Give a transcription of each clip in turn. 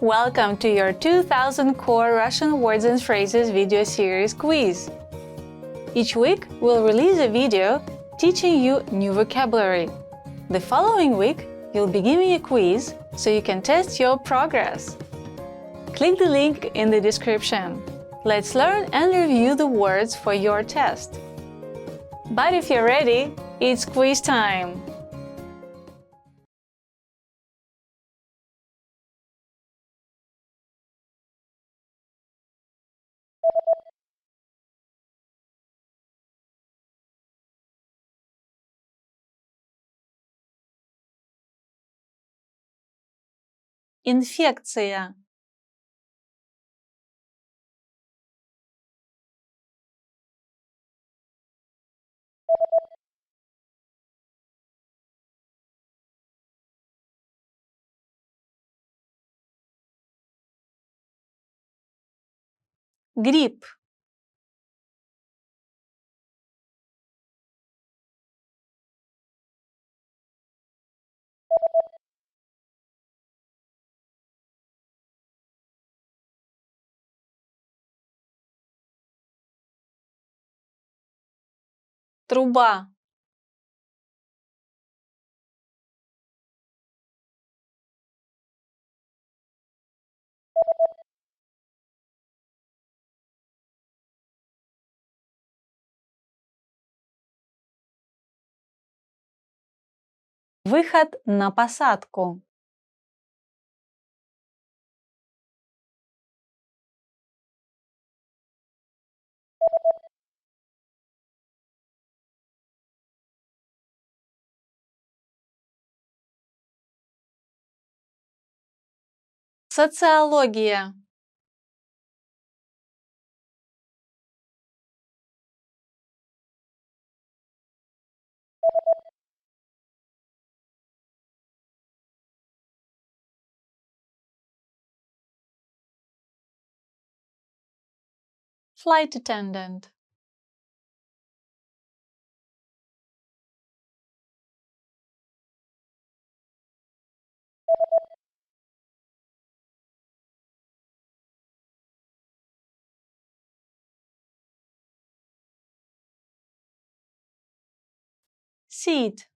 Welcome to your 2000 Core Russian Words and Phrases video series quiz. Each week, we'll release a video teaching you new vocabulary. The following week, you'll be given a quiz so you can test your progress. Click the link in the description. Let's learn and review the words for your test. But if you're ready, it's quiz time! Инфекция. Грипп. Труба. Выход на посадку. Социология. Flight attendant. Seat.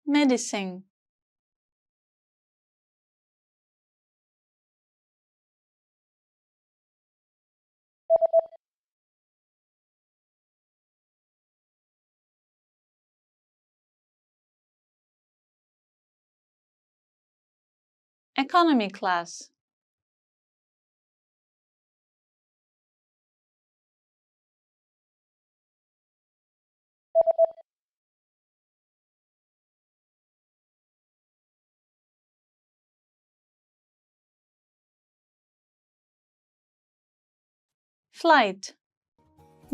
Medicine. Economy class. Flight.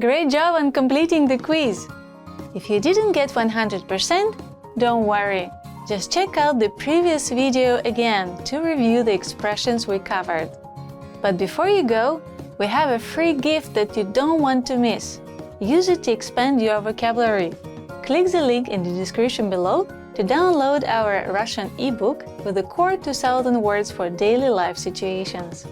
Great job on completing the quiz! If you didn't get 100%, don't worry. Just check out the previous video again to review the expressions we covered. But before you go, we have a free gift that you don't want to miss. Use it to expand your vocabulary. Click the link in the description below to download our Russian ebook with the core 2000 words for daily life situations.